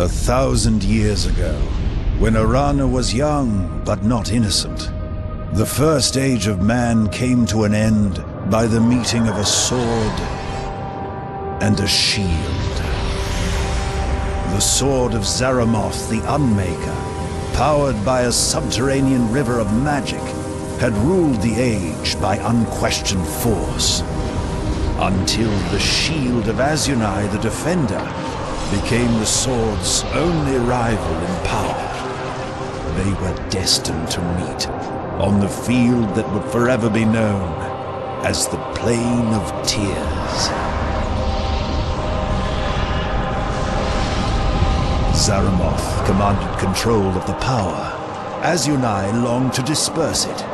1,000 years ago, when Arana was young but not innocent, the first age of man came to an end by the meeting of a sword and a shield. The sword of Zaramoth the Unmaker, powered by a subterranean river of magic, had ruled the age by unquestioned force, until the shield of Azunai the Defender became the sword's only rival in power. They were destined to meet on the field that would forever be known as the Plain of Tears. Zaramoth commanded control of the power. Azunai longed to disperse it.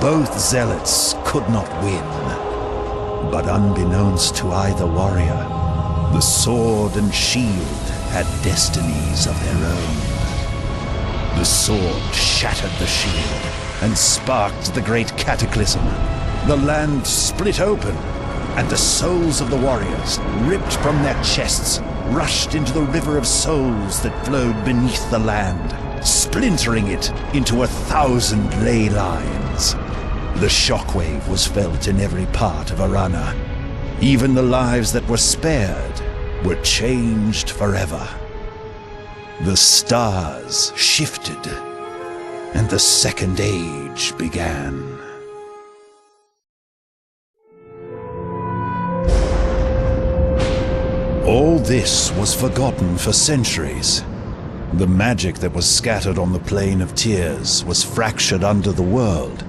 Both zealots could not win. But unbeknownst to either warrior, the sword and shield had destinies of their own. The sword shattered the shield and sparked the great cataclysm. The land split open, and the souls of the warriors, ripped from their chests, rushed into the river of souls that flowed beneath the land, splintering it into 1,000 ley lines. The shockwave was felt in every part of Arana. Even the lives that were spared were changed forever. The stars shifted, and the Second Age began. All this was forgotten for centuries. The magic that was scattered on the Plain of Tears was fractured under the world,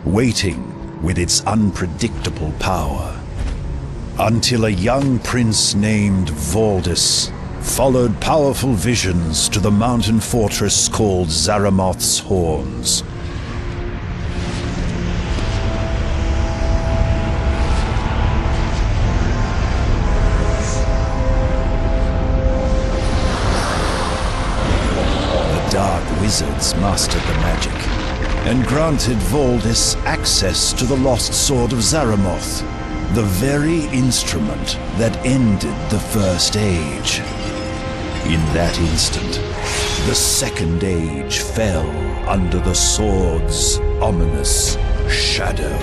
waiting with its unpredictable power. Until a young prince named Valdis followed powerful visions to the mountain fortress called Zaramoth's Horns. The dark wizards mastered the magic and granted Valdis access to the lost sword of Zaramoth, the very instrument that ended the First Age. In that instant, the Second Age fell under the sword's ominous shadow.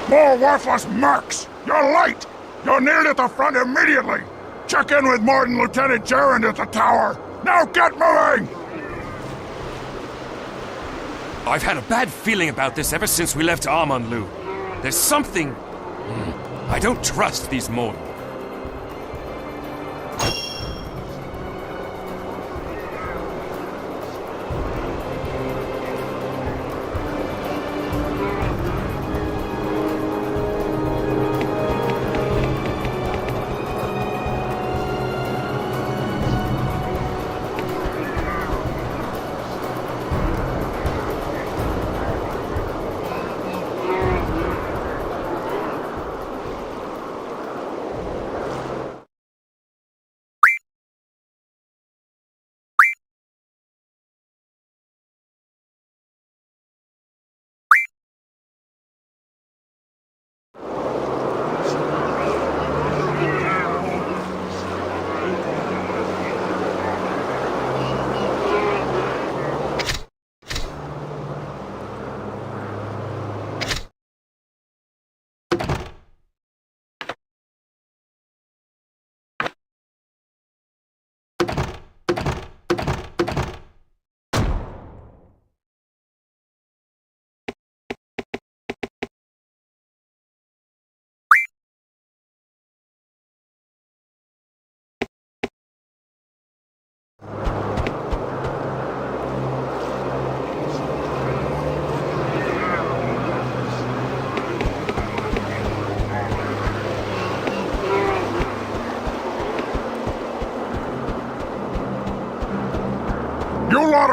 More worthless mercs! You're late! You're neared at the front immediately! Check in with Morden Lieutenant Gerrand at the tower! Now get moving! I've had a bad feeling about this ever since we left Amanlu. There's something... I don't trust these Morden.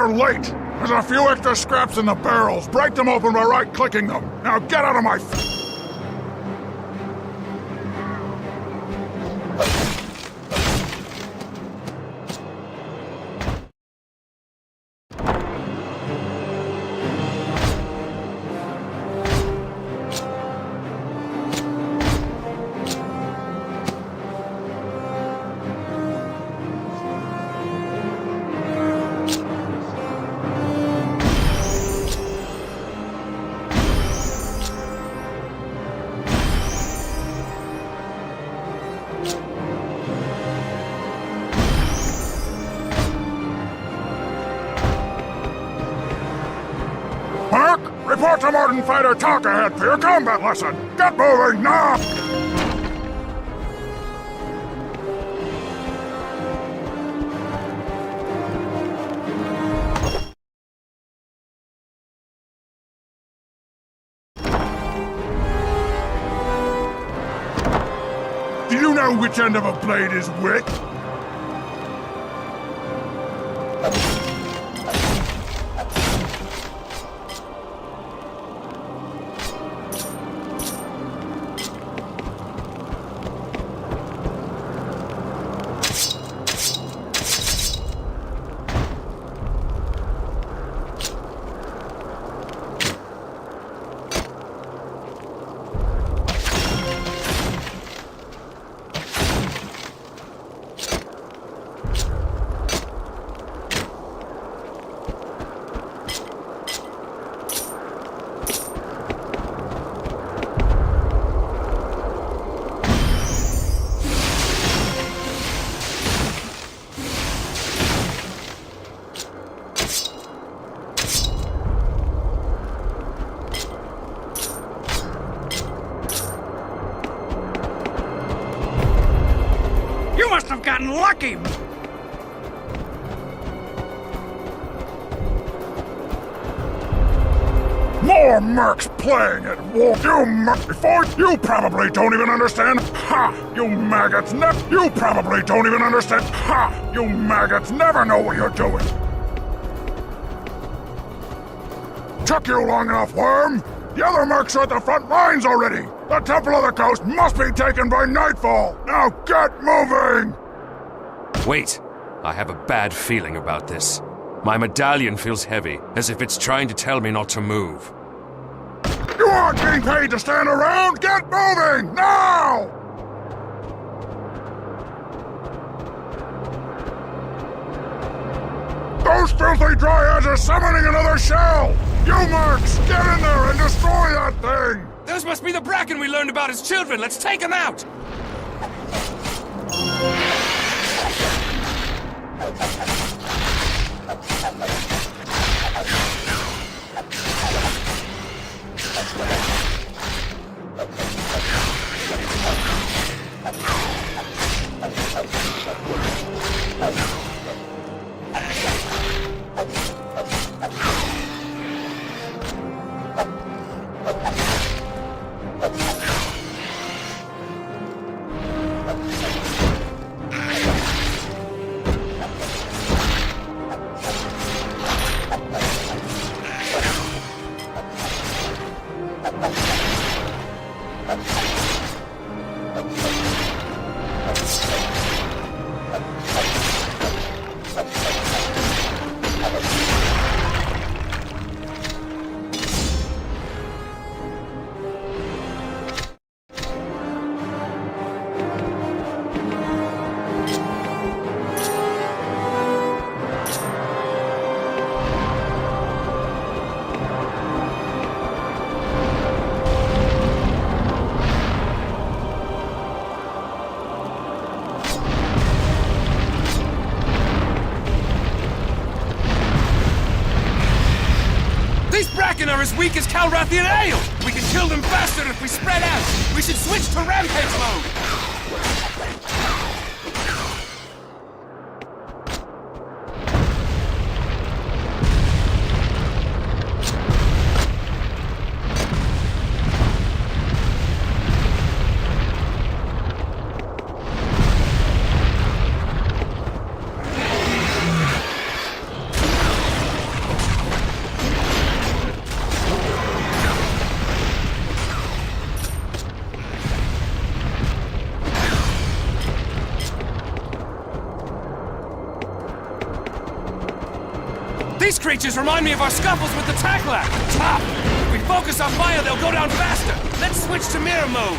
You're late! There's a few extra scraps in the barrels. Break them open by right-clicking them. Now get out of my Mark, report to Martin Fighter Talk ahead for your combat lesson. Get moving now! Do you know which end of a blade is which? You must have gotten lucky! More mercs playing at war. You probably don't even understand. Ha! You maggots You probably don't even understand. Ha! You maggots never know what you're doing. Took you long enough, worm. The other mercs are at the front lines already. The Temple of the Coast must be taken by nightfall. Now get moving! Wait. I have a bad feeling about this. My medallion feels heavy, as if it's trying to tell me not to move. You aren't being paid to stand around! Get moving! Now! Those filthy dryads are summoning another shell! You mercs, get in there and destroy that thing! Those must be the Bracken we learned about as children! Let's take them out! Bracken are as weak as Calrathian ale! We can kill them faster if we spread out! We should switch to rampage mode! creatures remind me of our scuffles with the Tackler! Tough! If we focus our fire, they'll go down faster! Let's switch to mirror mode!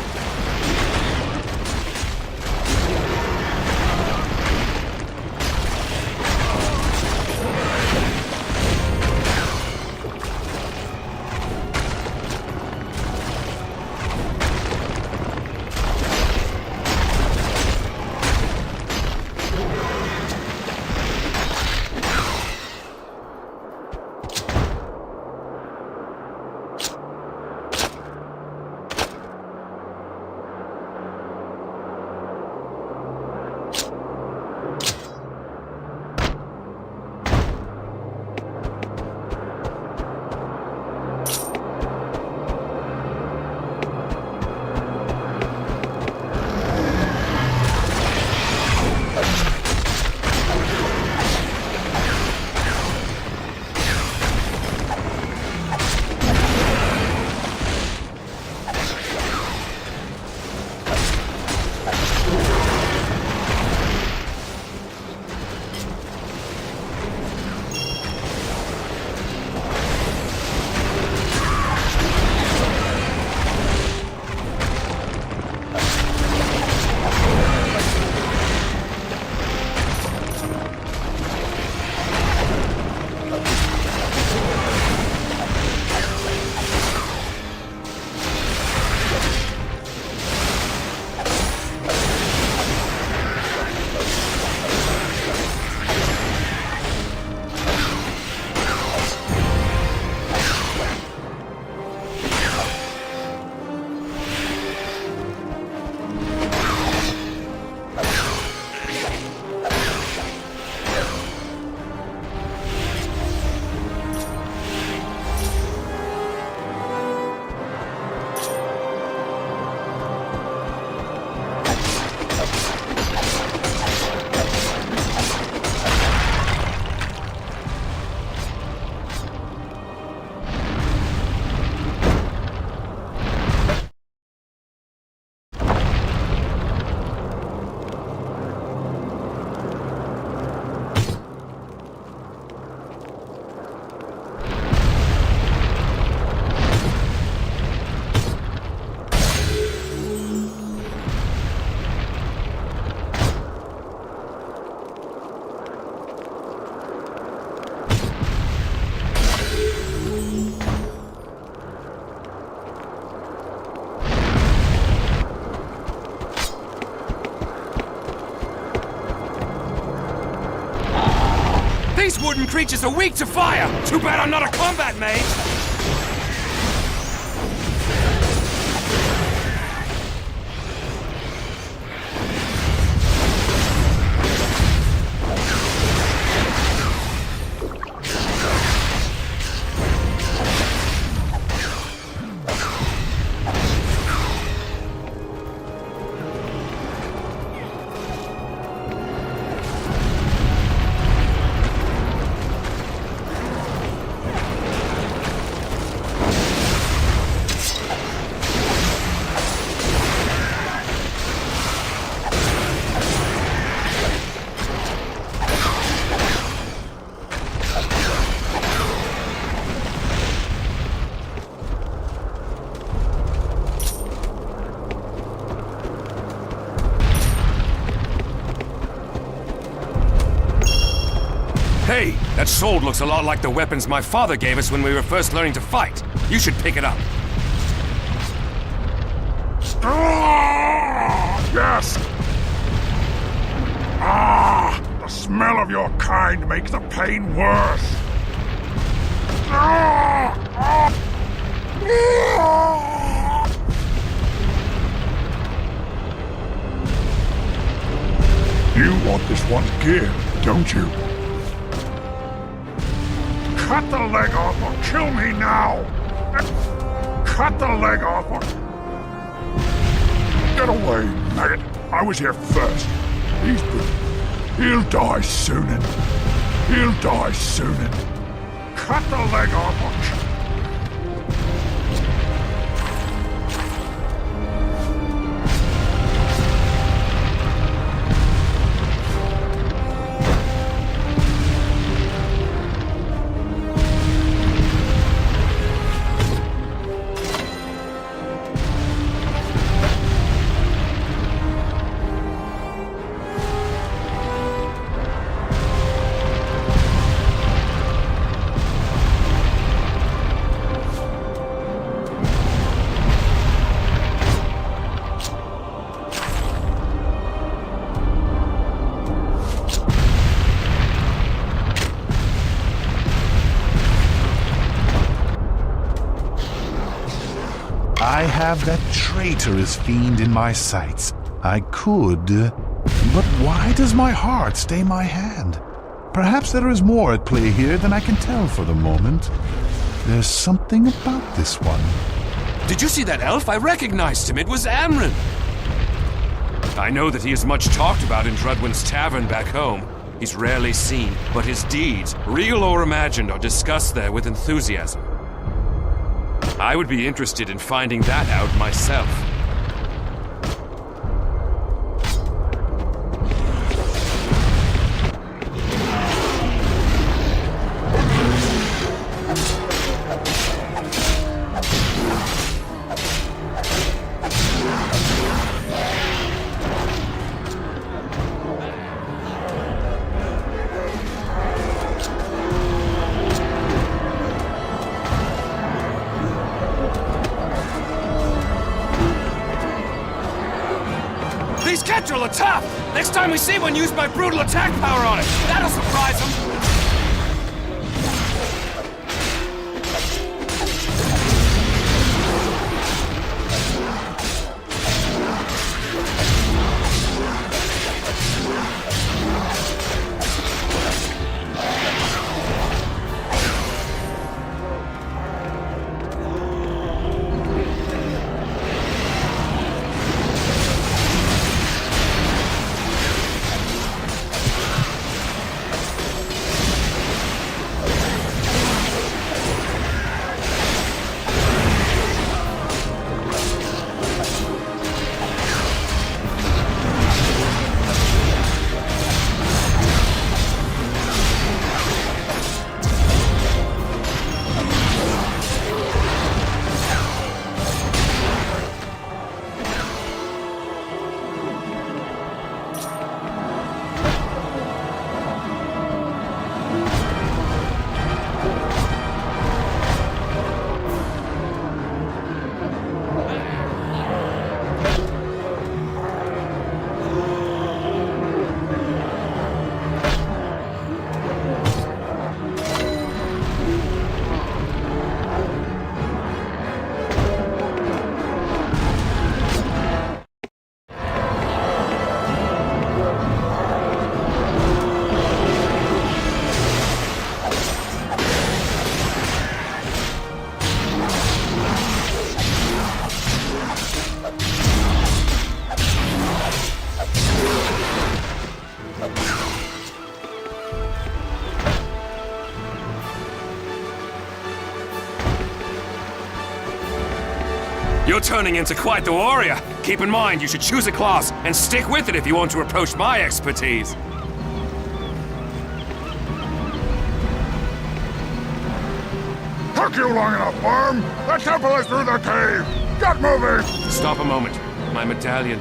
These wooden creatures are weak to fire! Too bad I'm not a combat mage! Hey, that sword looks a lot like the weapons my father gave us when we were first learning to fight. You should pick it up. Yes! The smell of your kind makes the pain worse. You want this one's gear, don't you? Cut the leg off or kill me now! Cut the leg off or... Get away, maggot! I was here first. He'll die soonin'. He'll die soonin'. Cut the leg off or... I have that traitorous fiend in my sights. I could, but why does my heart stay my hand? Perhaps there is more at play here than I can tell for the moment. There's something about this one. Did you see that elf? I recognized him. It was Amryn. I know that he is much talked about in Drudwin's tavern back home. He's rarely seen, but his deeds, real or imagined, are discussed there with enthusiasm. I would be interested in finding that out myself. These Ketrel are tough! Next time we see one, use my brutal attack power on it! That'll surprise them! You're turning into quite the warrior. Keep in mind, you should choose a class and stick with it if you want to approach my expertise. Took you long enough, Worm! The temple is through the cave! Get moving! Stop a moment. My medallion.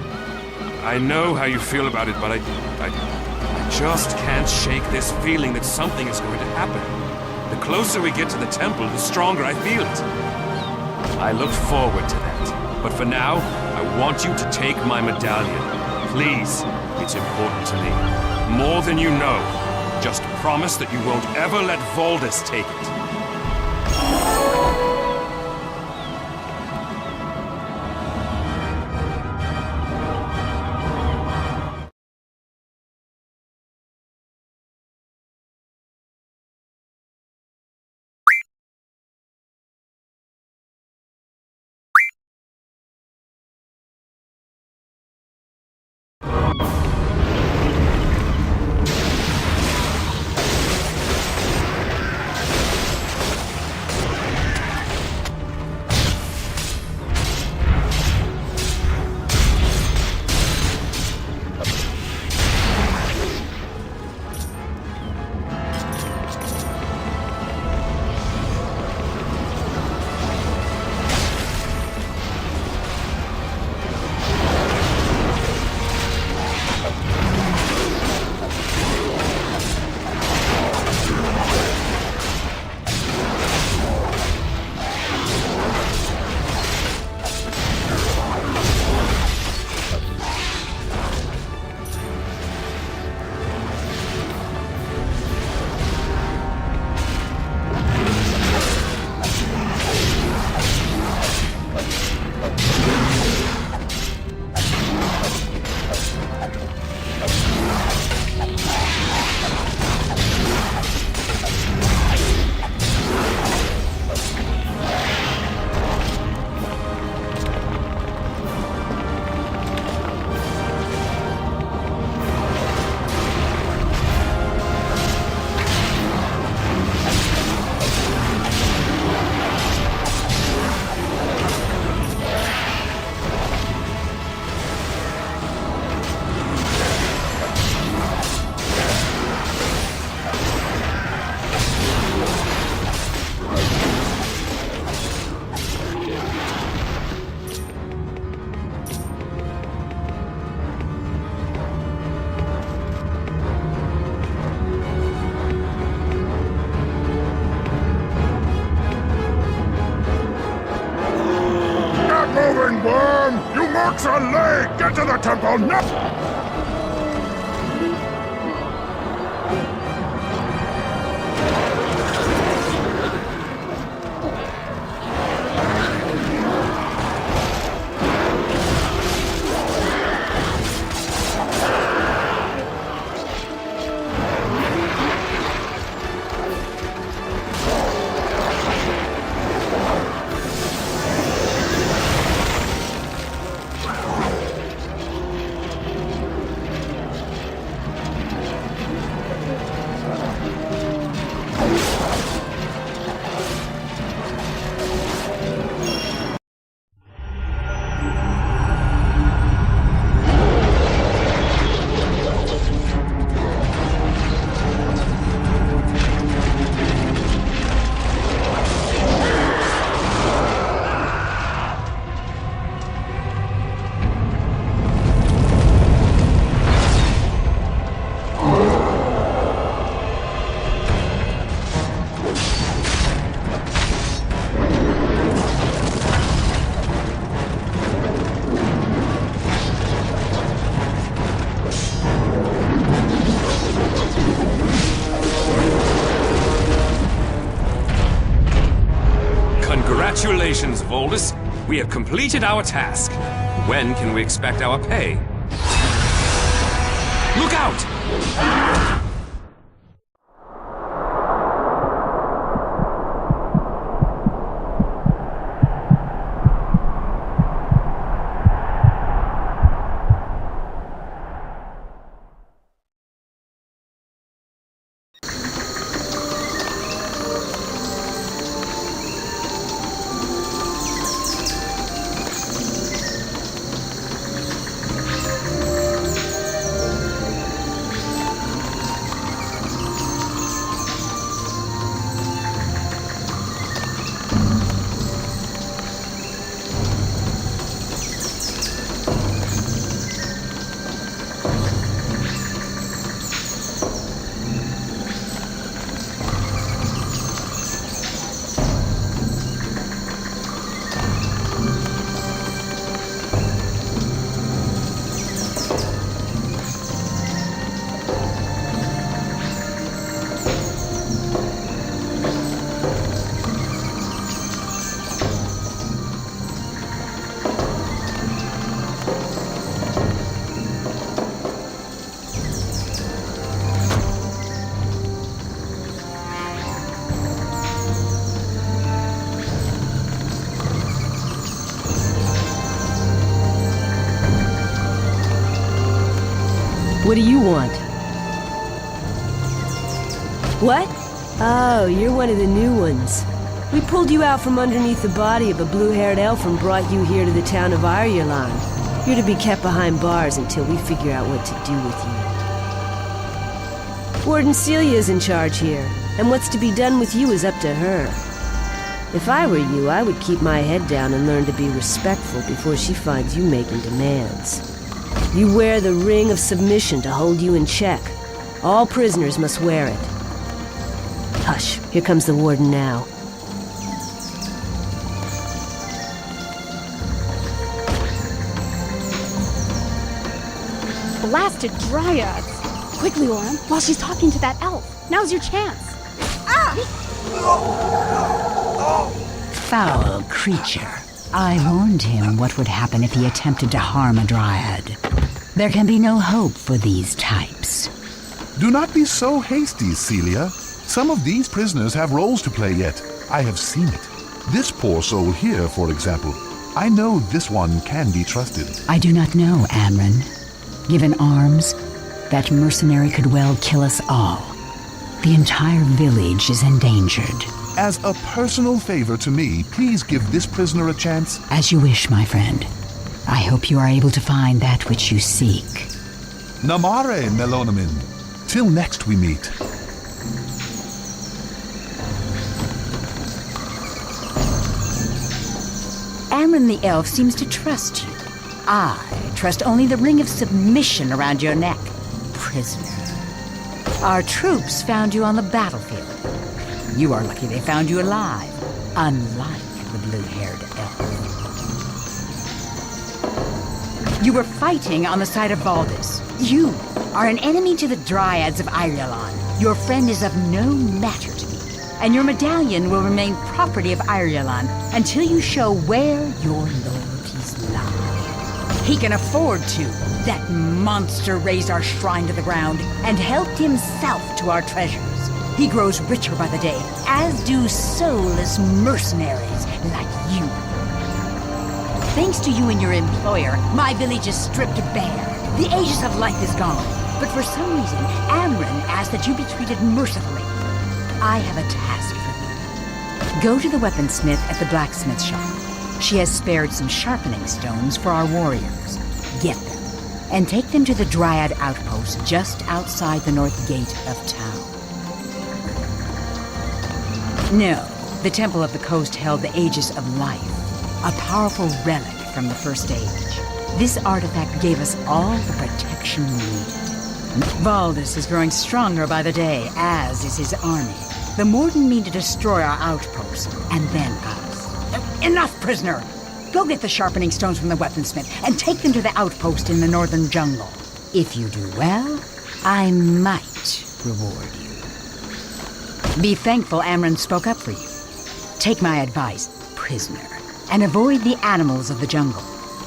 I know how you feel about it, but I just can't shake this feeling that something is going to happen. The closer we get to the temple, the stronger I feel it. I look forward to that. But for now, I want you to take my medallion. Please, it's important to me. More than you know. Just promise that you won't ever let Voldus take it. them! You mercs are late! Get to the temple now! Congratulations, Voldus. We have completed our task. When can we expect our pay? Look out! What do you want? What? Oh, you're one of the new ones. We pulled you out from underneath the body of a blue-haired elf and brought you here to the town of Ireland. You're to be kept behind bars until we figure out what to do with you. Warden Celia's in charge here, and what's to be done with you is up to her. If I were you, I would keep my head down and learn to be respectful before she finds you making demands. You wear the ring of submission to hold you in check. All prisoners must wear it. Hush, here comes the warden now. Blasted dryads! Quickly, Orem, while she's talking to that elf. Now's your chance. Foul creature. I warned him what would happen if he attempted to harm a dryad. There can be no hope for these types. Do not be so hasty, Celia. Some of these prisoners have roles to play yet. I have seen it. This poor soul here, for example. I know this one can be trusted. I do not know, Amryn. Given arms, that mercenary could well kill us all. The entire village is endangered. As a personal favor to me, please give this prisoner a chance. As you wish, my friend. I hope you are able to find that which you seek. Namare, Melonamin. Till next we meet. Amryn the elf seems to trust you. I trust only the ring of submission around your neck, prisoner. Our troops found you on the battlefield. You are lucky they found you alive, unlike the blue-haired elf. You were fighting on the side of Valdis. You are an enemy to the Dryads of Irulan. Your friend is of no matter to me, and your medallion will remain property of Irulan until you show where your loyalties lie. He can afford to. That monster raised our shrine to the ground and helped himself to our treasures. He grows richer by the day, as do soulless mercenaries like you. Thanks to you and your employer, my village is stripped bare. The Aegis of life is gone. But for some reason, Amryn asked that you be treated mercifully. I have a task for you. Go to the weaponsmith at the blacksmith shop. She has spared some sharpening stones for our warriors. Get them, and take them to the Dryad outpost just outside the north gate of town. No, the Temple of the Coast held the Aegis of life. A powerful relic from the First Age. This artifact gave us all the protection we needed. Valdis is growing stronger by the day, as is his army. The Morden mean to destroy our outpost, and then us. Enough, prisoner! Go get the sharpening stones from the weaponsmith, and take them to the outpost in the northern jungle. If you do well, I might reward you. Be thankful Amryn spoke up for you. Take my advice, prisoner. And avoid the animals of the jungle.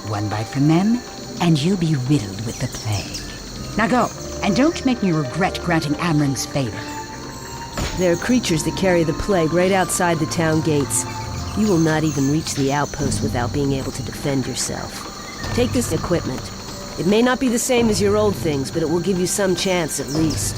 One bite from them, and you'll be riddled with the plague. Now go, and don't make me regret granting Amryn's favor. There are creatures that carry the plague right outside the town gates. You will not even reach the outpost without being able to defend yourself. Take this equipment. It may not be the same as your old things, but it will give you some chance at least.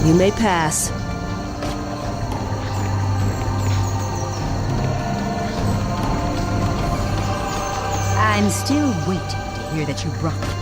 You may pass. I'm still waiting to hear that you brought them.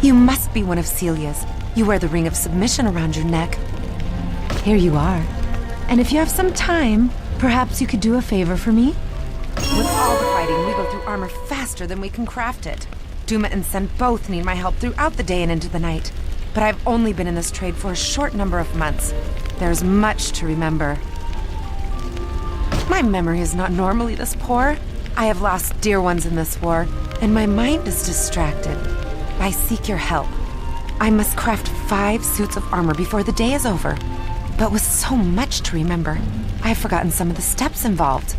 You must be one of Celia's. You wear the ring of submission around your neck. Here you are. And if you have some time, perhaps you could do a favor for me? With all the fighting, we go through armor faster than we can craft it. Duma and Sen both need my help throughout the day and into the night. But I've only been in this trade for a short number of months. There's much to remember. My memory is not normally this poor. I have lost dear ones in this war, and my mind is distracted. I seek your help. I must craft 5 suits of armor before the day is over. But with so much to remember, I've forgotten some of the steps involved.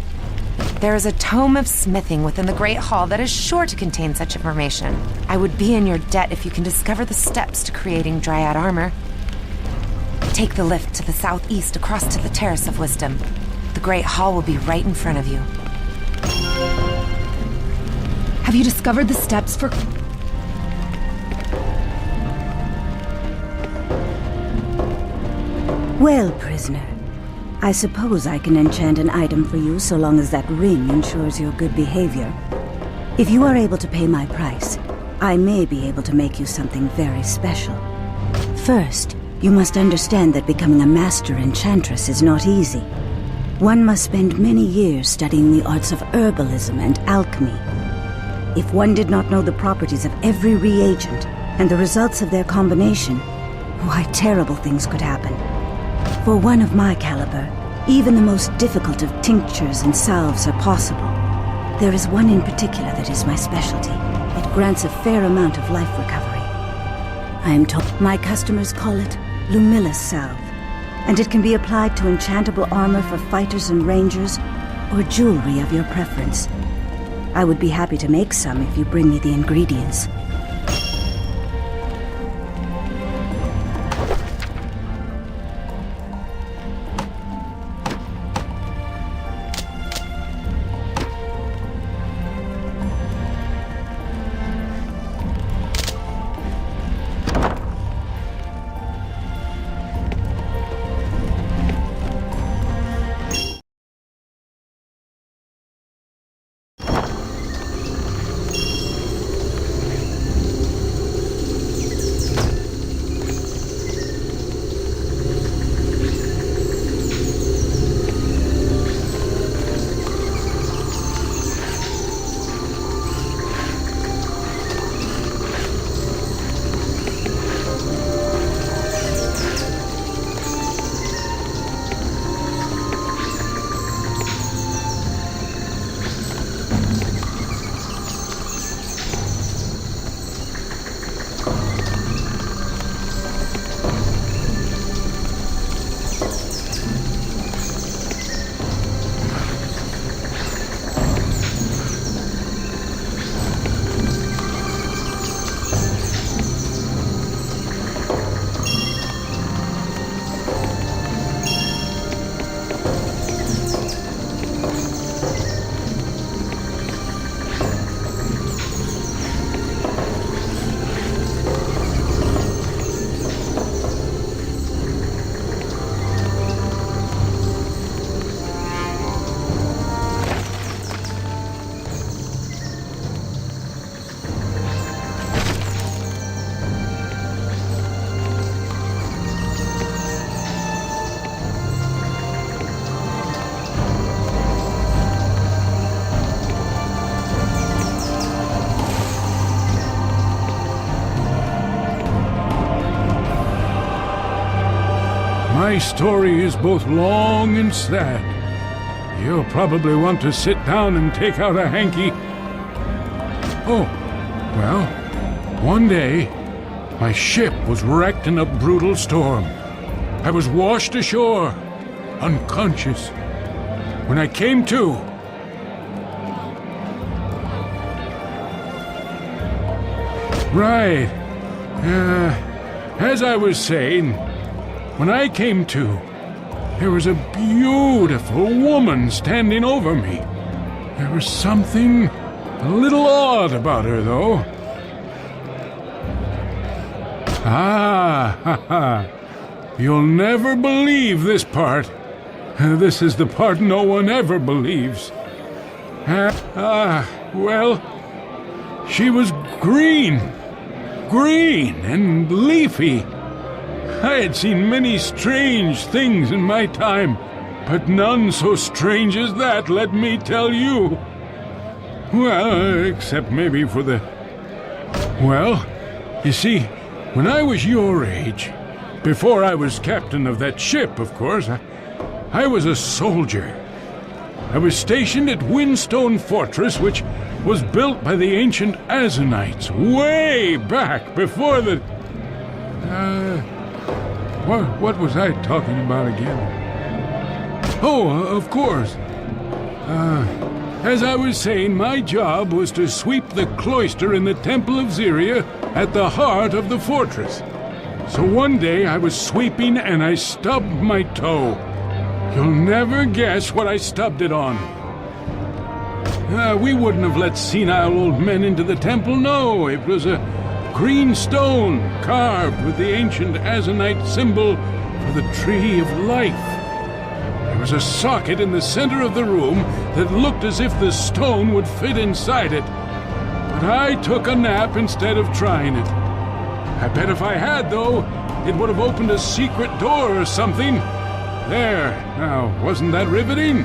There is a tome of smithing within the Great Hall that is sure to contain such information. I would be in your debt if you can discover the steps to creating Dryad armor. Take the lift to the southeast across to the Terrace of Wisdom. The Great Hall will be right in front of you. Have you discovered the steps for... Well, prisoner, I suppose I can enchant an item for you so long as that ring ensures your good behavior. If you are able to pay my price, I may be able to make you something very special. First, you must understand that becoming a master enchantress is not easy. One must spend many years studying the arts of herbalism and alchemy. If one did not know the properties of every reagent and the results of their combination, why, terrible things could happen. For one of my caliber, Even the most difficult of tinctures and salves are possible. There is one in particular that is my specialty. It grants a fair amount of life recovery. I am told my customers call it Lumilus salve, and it can be applied to enchantable armor for fighters and rangers, or jewelry of your preference. I would be happy to make some if you bring me the ingredients. My story is both long and sad. You'll probably want to sit down and take out a hanky. Oh, well, one day, my ship was wrecked in a brutal storm. I was washed ashore, unconscious. When I came to, right. As I was saying, when I came to, there was a beautiful woman standing over me. There was something a little odd about her, though. You'll never believe this part. This is the part no one ever believes. Well, she was green and leafy. I had seen many strange things in my time, but none so strange as that, let me tell you. Well, except maybe for the... Well, you see, when I was your age, before I was captain of that ship, of course, I was a soldier. I was stationed at Windstone Fortress, which was built by the ancient Azanites way back before the... What was I talking about again? Oh, of course. As I was saying, my job was to sweep the cloister in the Temple of Zyria at the heart of the fortress. So one day I was sweeping and I stubbed my toe. You'll never guess what I stubbed it on. We wouldn't have let senile old men into the temple, no. It was a green stone carved with the ancient Azanite symbol for the Tree of Life. There was a socket in the center of the room that looked as if the stone would fit inside it. But I took a nap instead of trying it. I bet if I had, though, it would have opened a secret door or something. There, now, wasn't that riveting?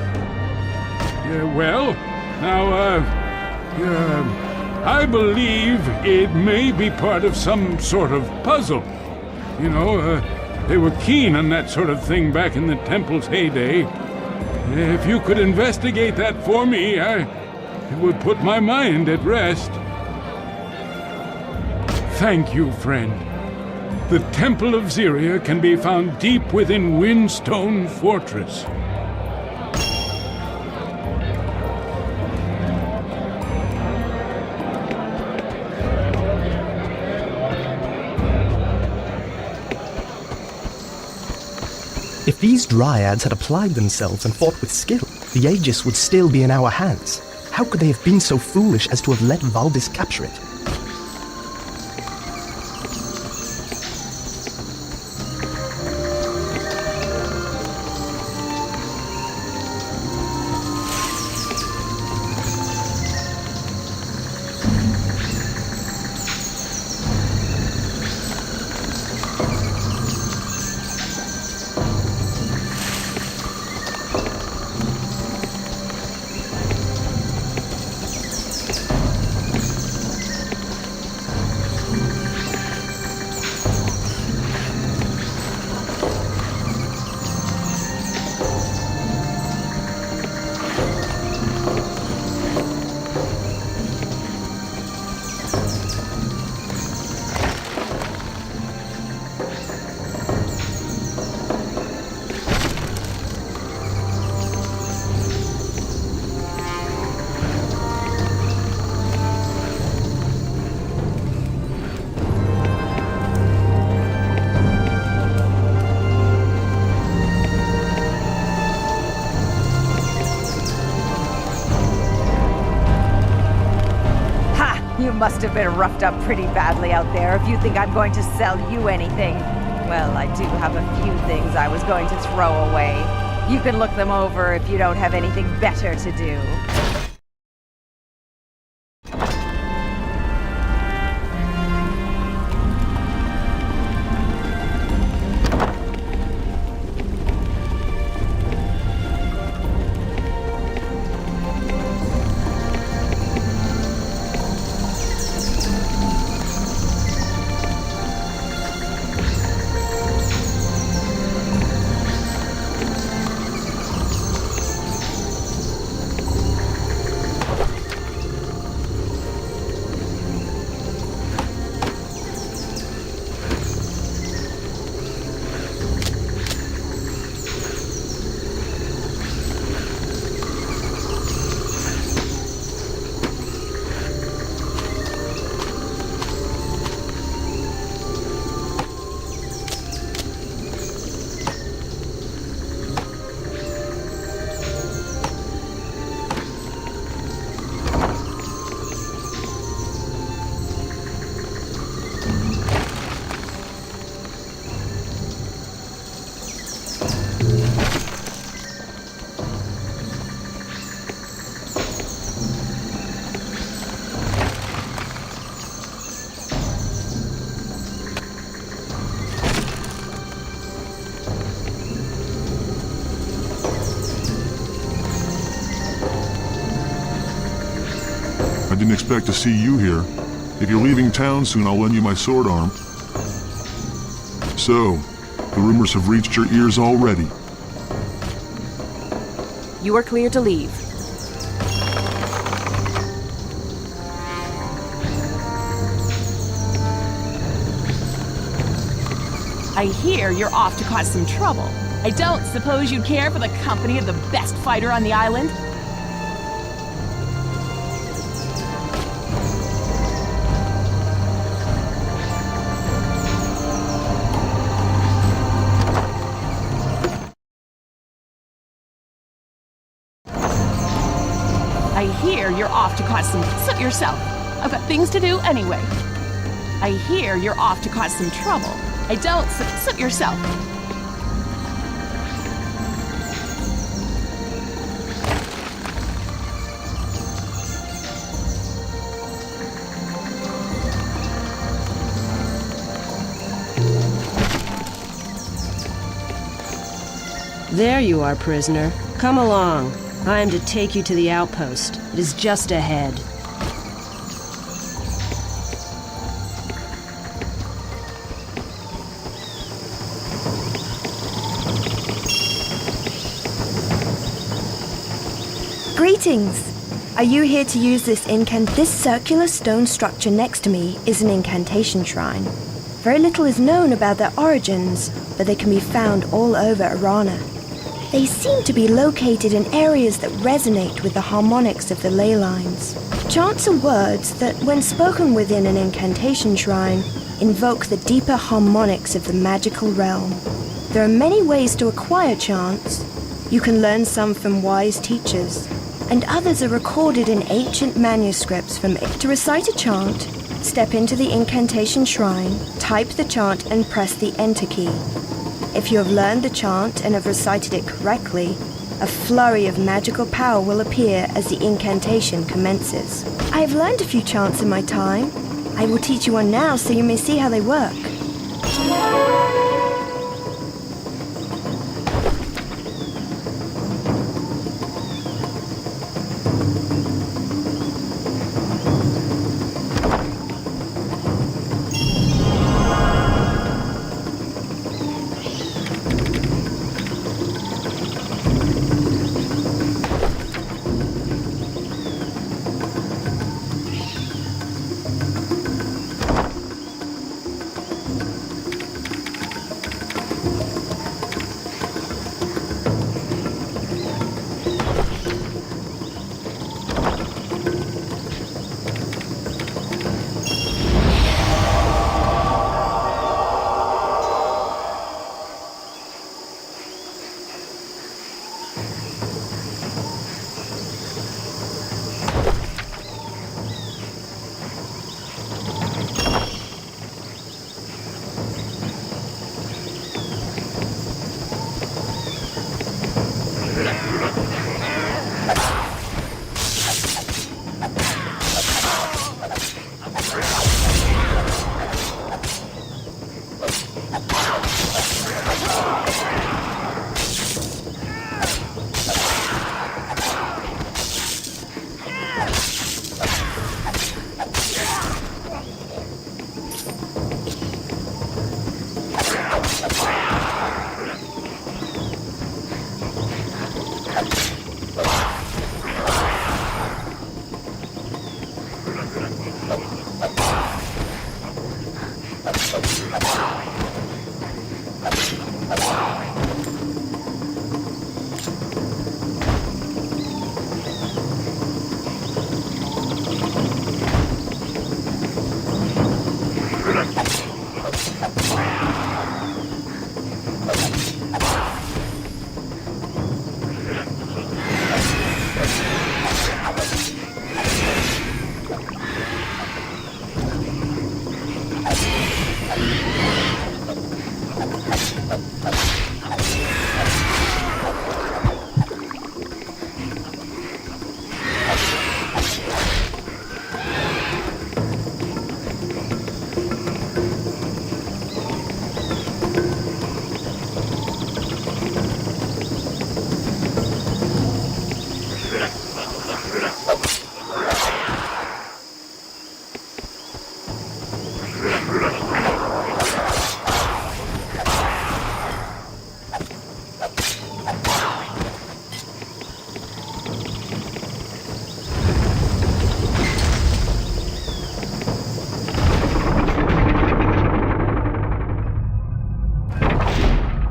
I believe it may be part of some sort of puzzle. You know, they were keen on that sort of thing back in the temple's heyday. If you could investigate that for me, it would put my mind at rest. Thank you, friend. The Temple of Zyria can be found deep within Windstone Fortress. If these dryads had applied themselves and fought with skill, the Aegis would still be in our hands. How could they have been so foolish as to have let Valdis capture it? You must have been roughed up pretty badly out there if you think I'm going to sell you anything. Well, I do have a few things I was going to throw away. You can look them over if you don't have anything better to do. I didn't expect to see you here. If you're leaving town soon, I'll lend you my sword arm. So, the rumors have reached your ears already. You are clear to leave. I hear you're off to cause some trouble. I don't suppose you'd care for the company of the best fighter on the island? I hear you're off to cause some... Suit yourself. I've got things to do anyway. I hear you're off to cause some trouble. I don't... Suit yourself. There you are, prisoner. Come along. I am to take you to the outpost. It is just ahead. Greetings! Are you here to use this This circular stone structure next to me is an incantation shrine. Very little is known about their origins, but they can be found all over Arana. They seem to be located in areas that resonate with the harmonics of the ley lines. Chants are words that, when spoken within an incantation shrine, invoke the deeper harmonics of the magical realm. There are many ways to acquire chants. You can learn some from wise teachers, and others are recorded in ancient manuscripts to recite a chant. Step into the incantation shrine, type the chant, and press the Enter key. If you have learned the chant and have recited it correctly, a flurry of magical power will appear as the incantation commences. I have learned a few chants in my time. I will teach you one now so you may see how they work.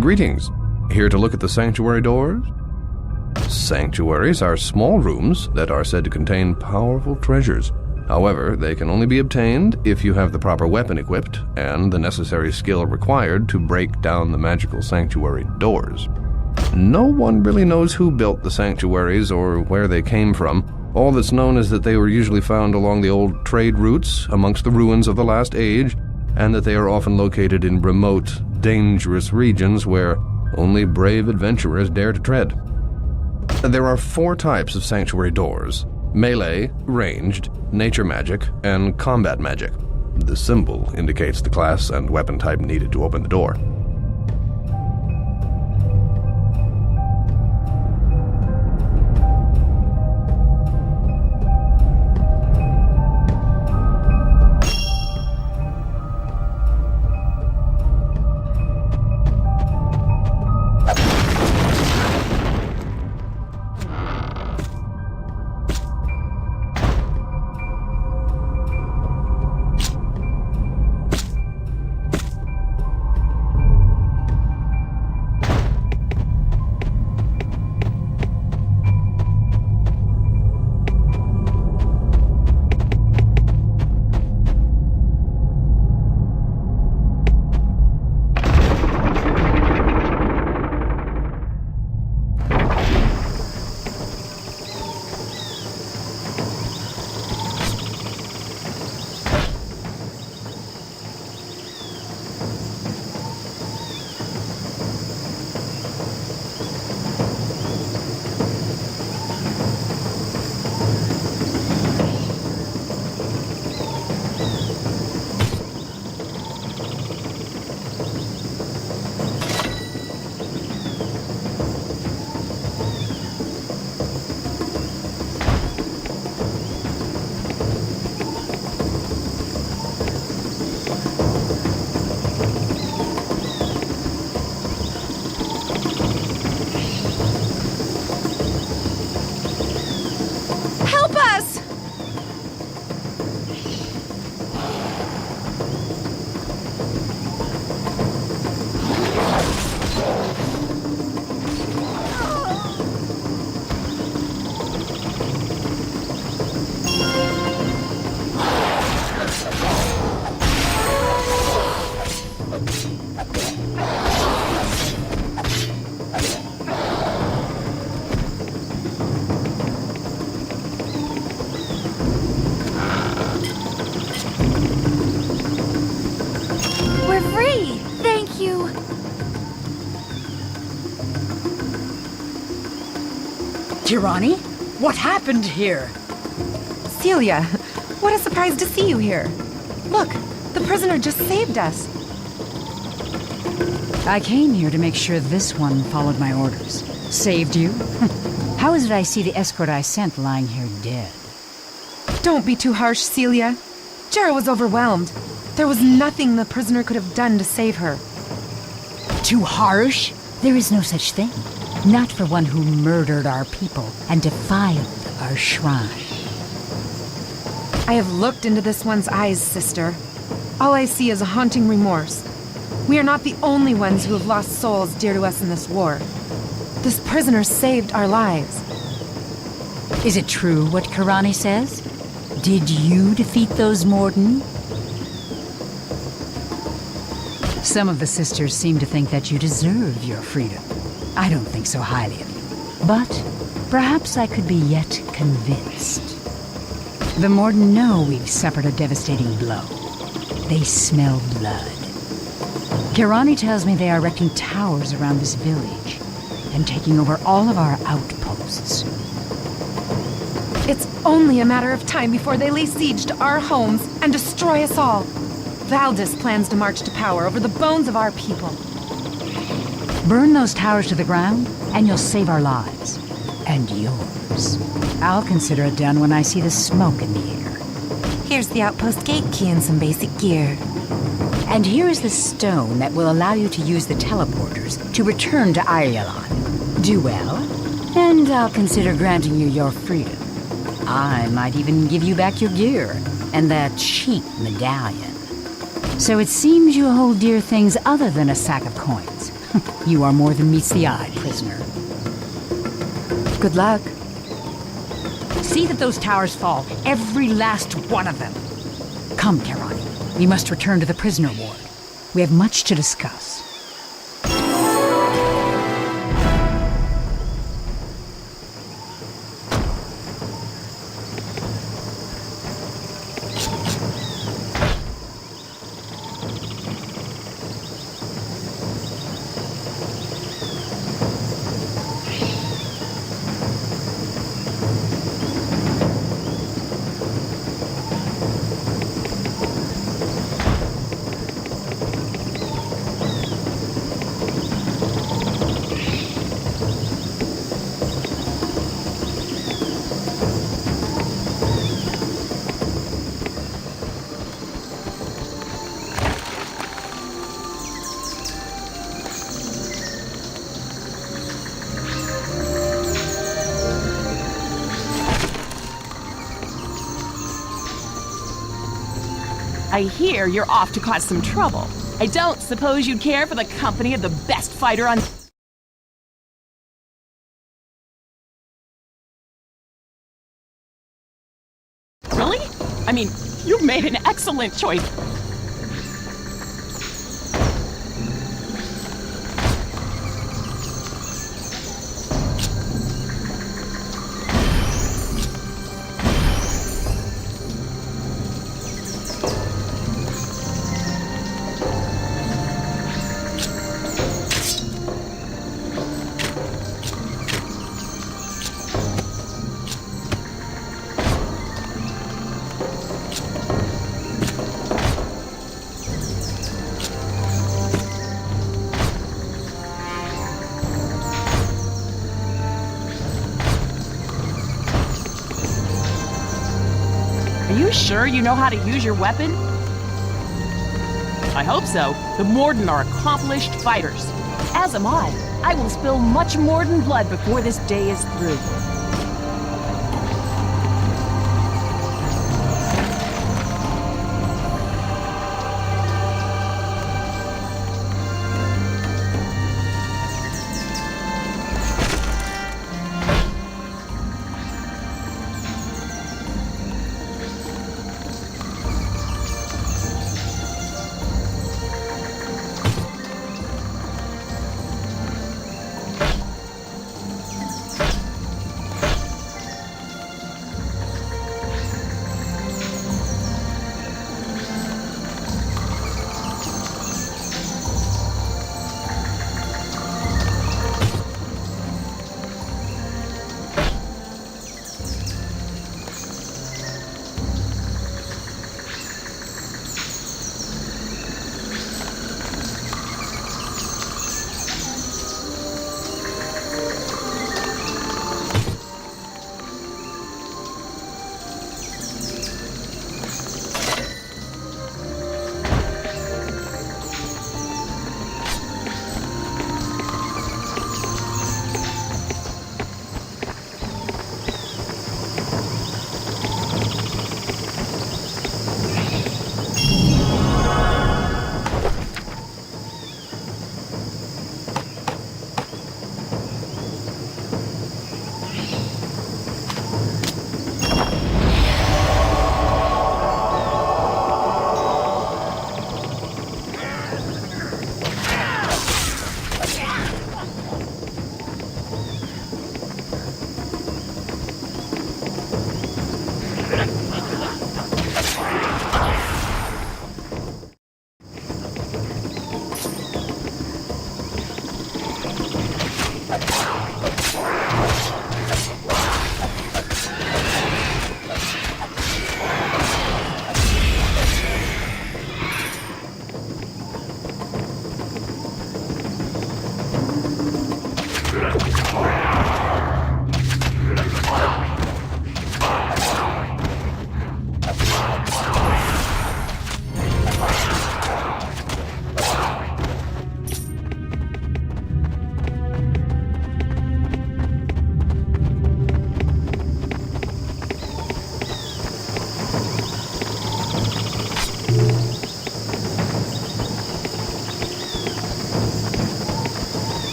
Greetings. Here to look at the sanctuary doors? Sanctuaries are small rooms that are said to contain powerful treasures. However, they can only be obtained if you have the proper weapon equipped and the necessary skill required to break down the magical sanctuary doors. No one really knows who built the sanctuaries or where they came from. All that's known is that they were usually found along the old trade routes amongst the ruins of the last age, and that they are often located in remote, dangerous regions where only brave adventurers dare to tread. There are 4 types of sanctuary doors: melee, ranged, nature magic, and combat magic. The symbol indicates the class and weapon type needed to open the door. Tirani, what happened here? Celia, what a surprise to see you here. Look, the prisoner just saved us. I came here to make sure this one followed my orders. Saved you? How is it I see the escort I sent lying here dead? Don't be too harsh, Celia. Jera was overwhelmed. There was nothing the prisoner could have done to save her. Too harsh? There is no such thing. Not for one who murdered our people and defiled our shrine. I have looked into this one's eyes, sister. All I see is a haunting remorse. We are not the only ones who have lost souls dear to us in this war. This prisoner saved our lives. Is it true what Kirani says? Did you defeat those Morden? Some of the sisters seem to think that you deserve your freedom. I don't think so highly of you. But perhaps I could be yet convinced. The Morden know we've suffered a devastating blow. They smell blood. Kirani tells me they are erecting towers around this village and taking over all of our outposts. It's only a matter of time before they lay siege to our homes and destroy us all. Valdis plans to march to power over the bones of our people. Burn those towers to the ground, and you'll save our lives. And yours. I'll consider it done when I see the smoke in the air. Here's the outpost gate key and some basic gear. And here is the stone that will allow you to use the teleporters to return to Ireland. Do well, and I'll consider granting you your freedom. I might even give you back your gear and that cheap medallion. So it seems you hold dear things other than a sack of coins. You are more than meets the eye, prisoner. Good luck. See that those towers fall, every last one of them. Come, Kirani. We must return to the prisoner ward. We have much to discuss. I hear you're off to cause some trouble. I don't suppose you'd care for the company of the best fighter on... Really? I mean, you've made an excellent choice. Are you sure you know how to use your weapon? I hope so. The Morden are accomplished fighters. As am I. I will spill much Morden blood before this day is through.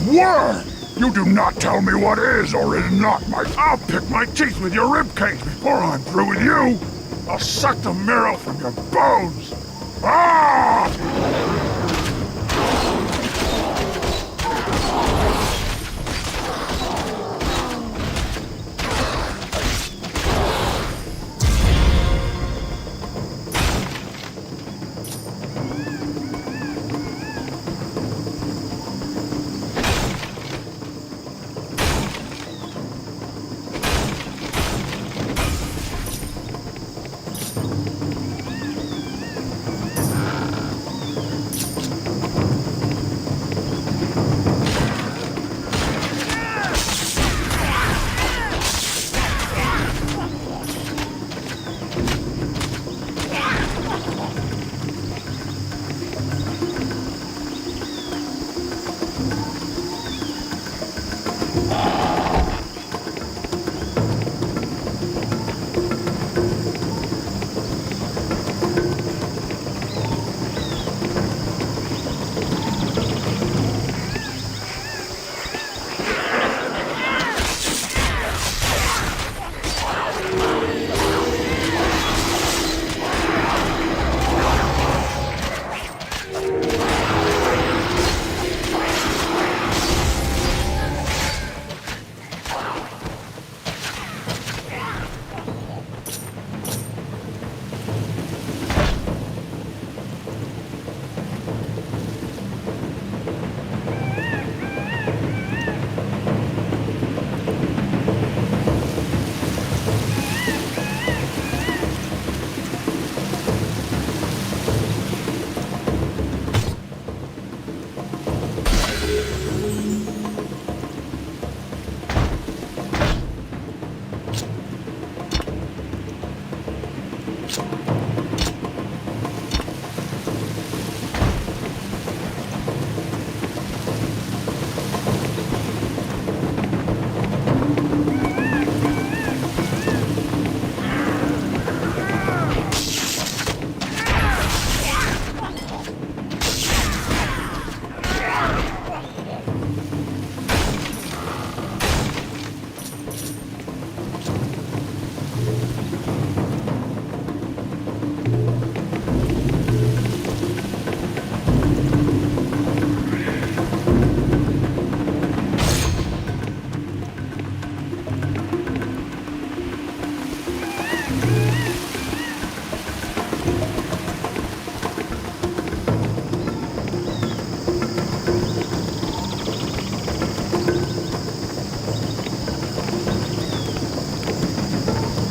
worm! You do not tell me what is or is not my... I'll pick my teeth with your ribcage before I'm through with you! I'll suck the marrow from your bones! Ah!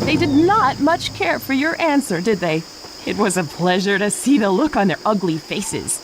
They did not much care for your answer, did they? It was a pleasure to see the look on their ugly faces.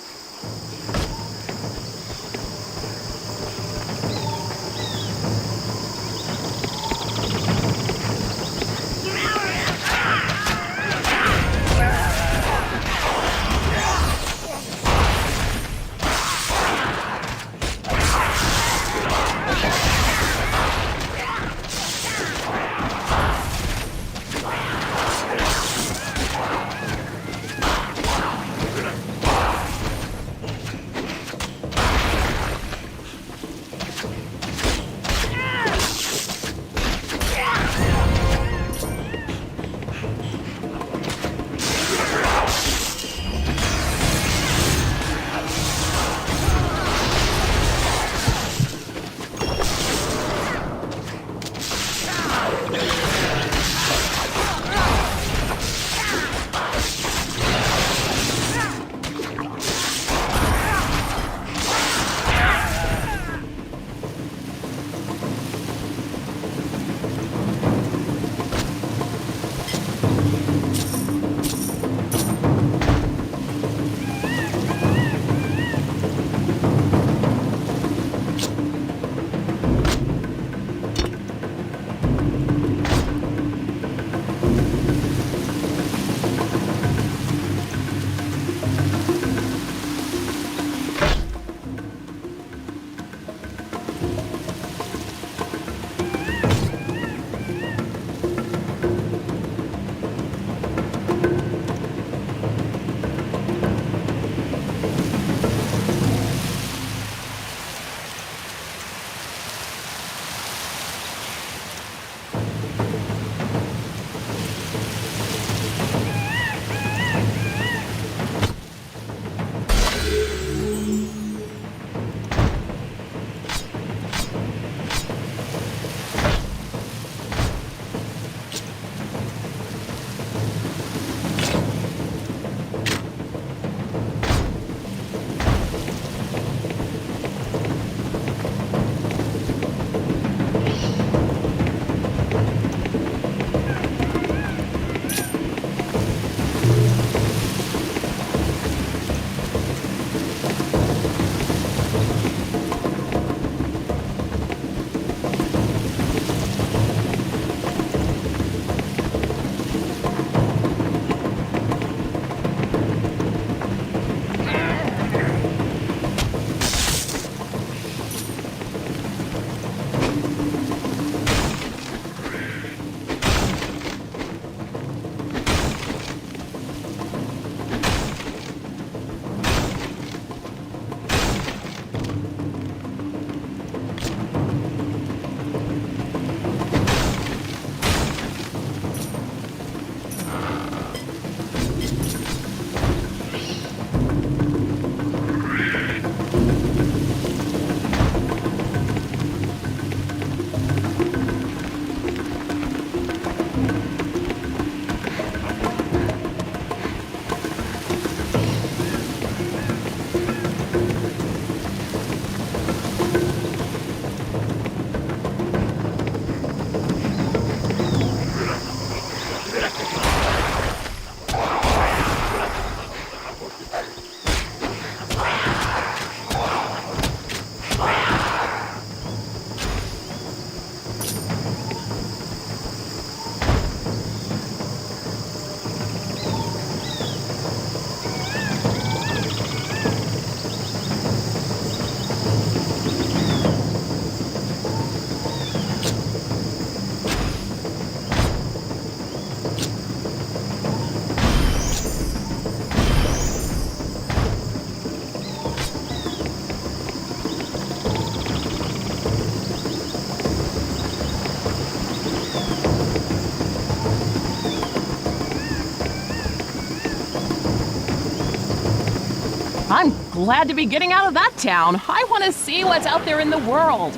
Glad to be getting out of that town. I want to see what's out there in the world.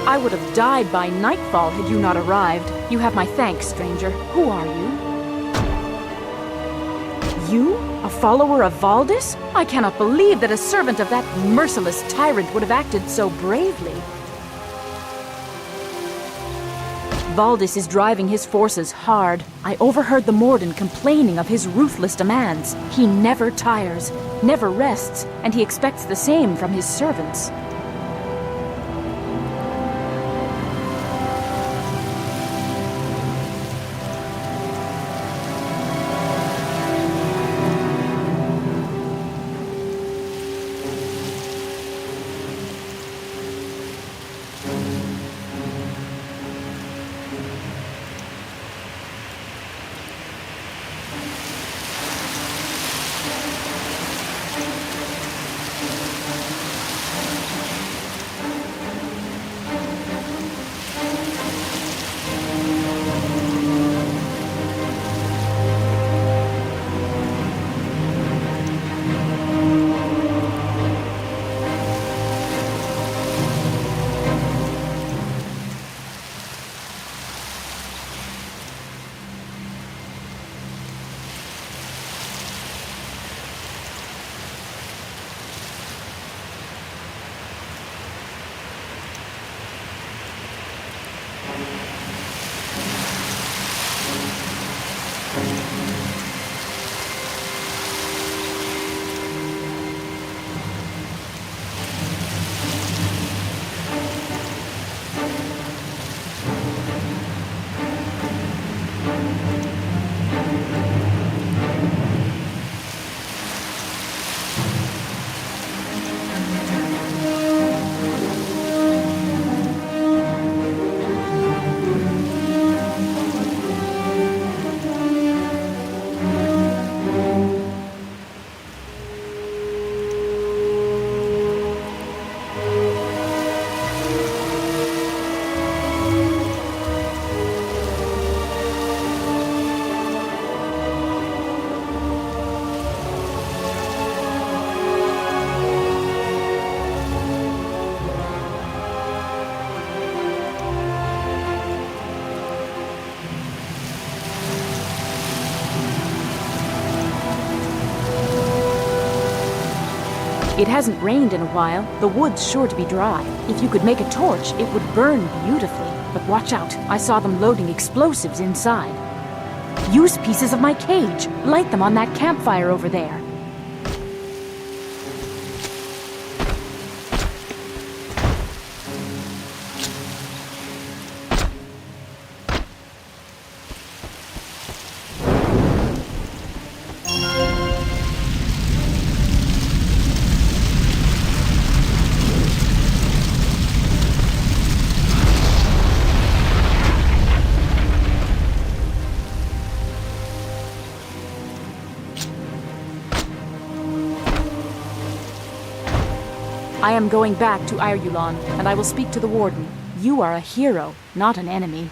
I would have died by nightfall had you not arrived. You have my thanks, stranger. Who are you? You? A follower of Valdis? I cannot believe that a servant of that merciless tyrant would have acted so bravely. Valdis is driving his forces hard. I overheard the Morden complaining of his ruthless demands. He never tires, never rests, and he expects the same from his servants. It hasn't rained in a while. The wood's sure to be dry. If you could make a torch, it would burn beautifully. But watch out. I saw them loading explosives inside. Use pieces of my cage. Light them on that campfire over there. I am going back to Irulan, and I will speak to the Warden. You are a hero, not an enemy.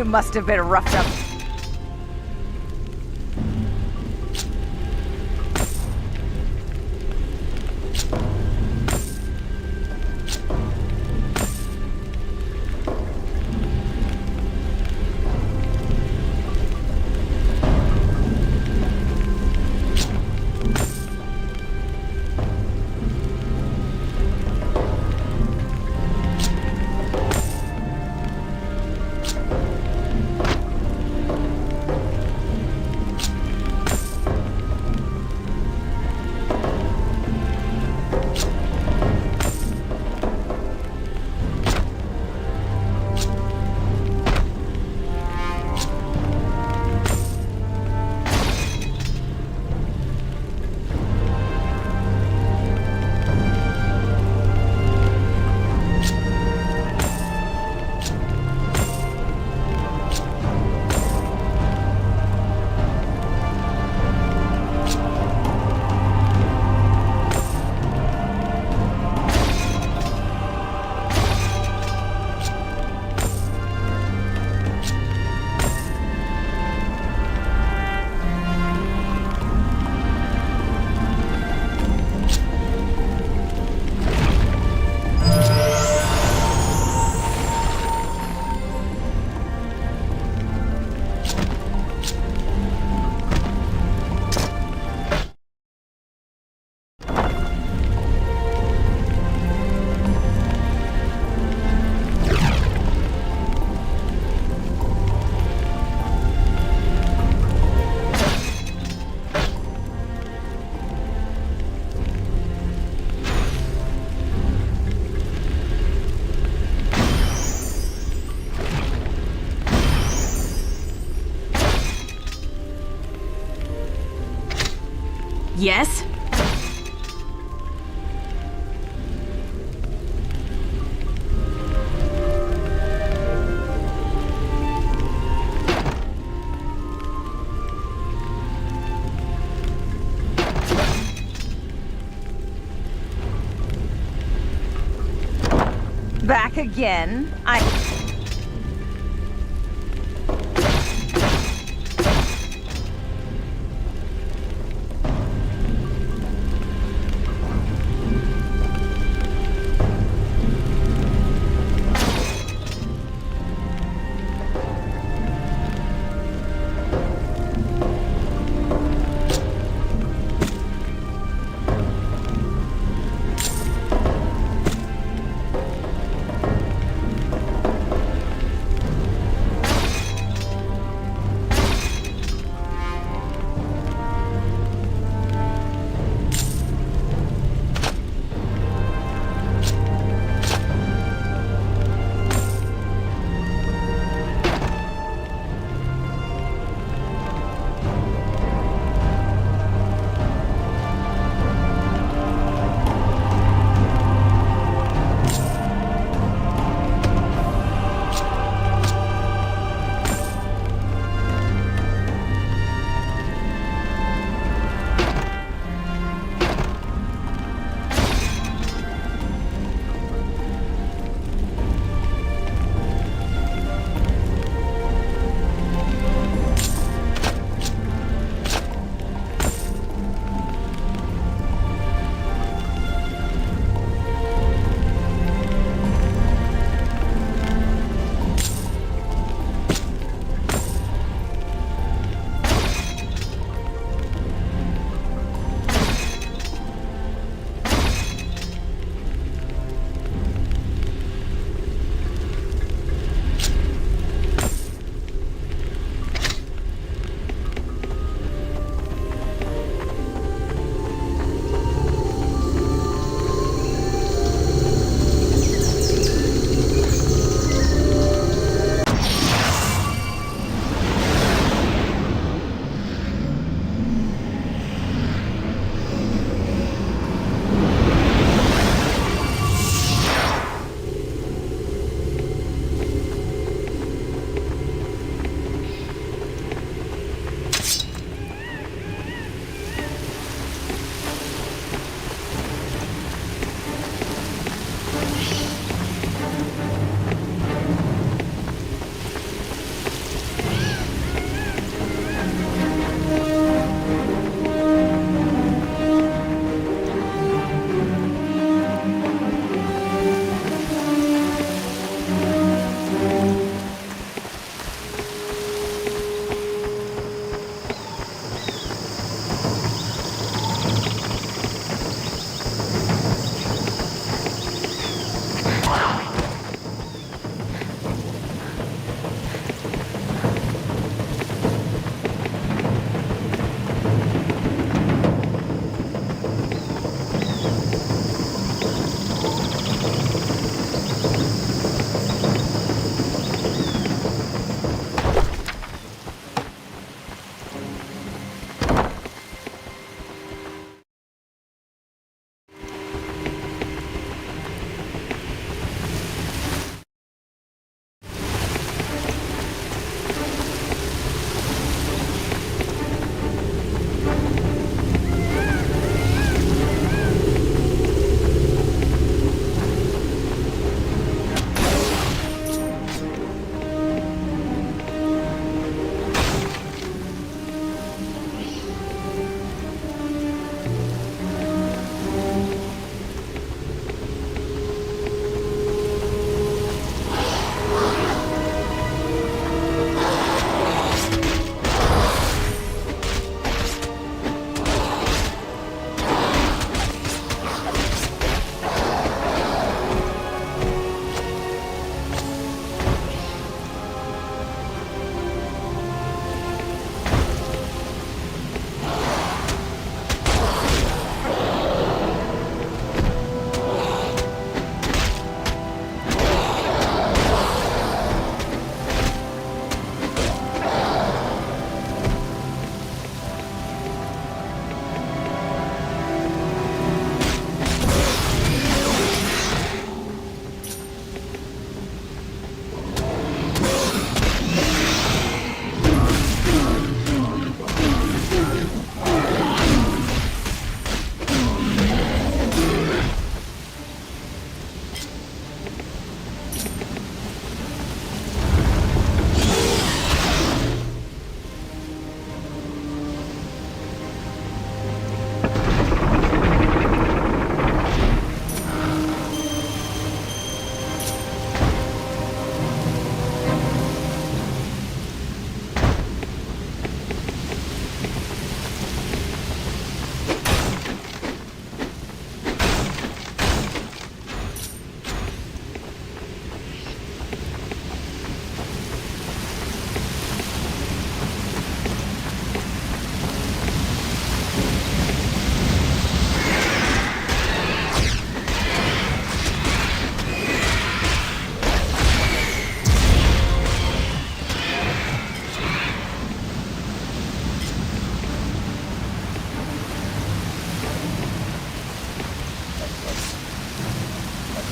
You must have been roughed up. Yes? Back again?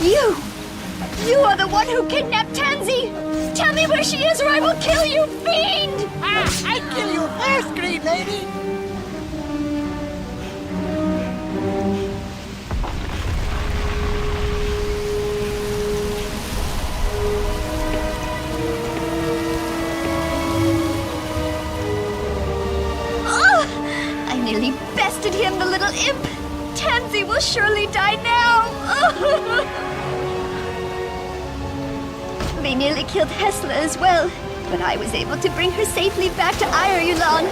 You are the one who kidnapped Tansy! Tell me where she is or I will kill you, fiend! I'd kill you first, Green Lady! Oh, I nearly bested him, the little imp! Tansy will surely die now! They nearly killed Hessler as well, but I was able to bring her safely back to Ireland.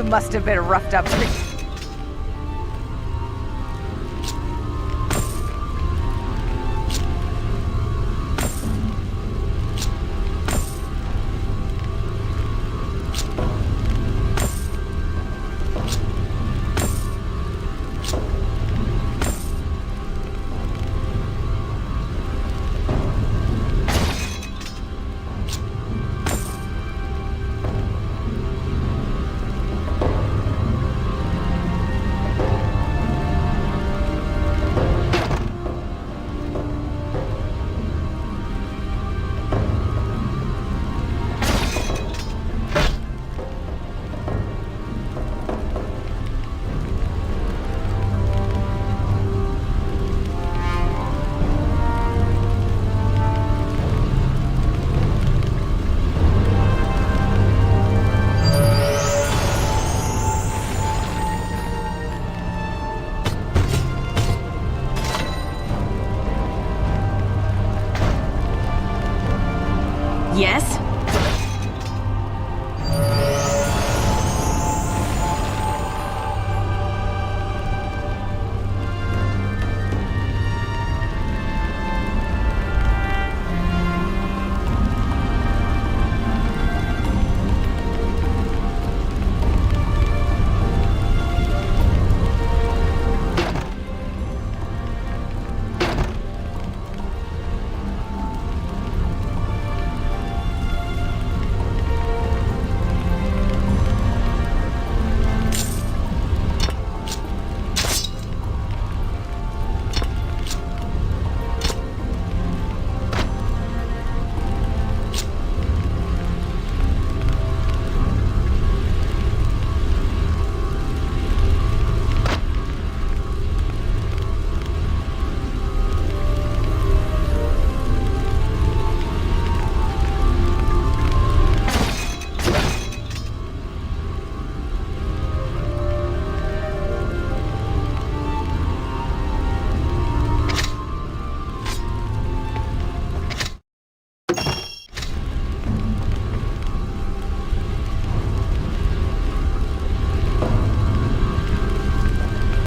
must have been roughed up pretty...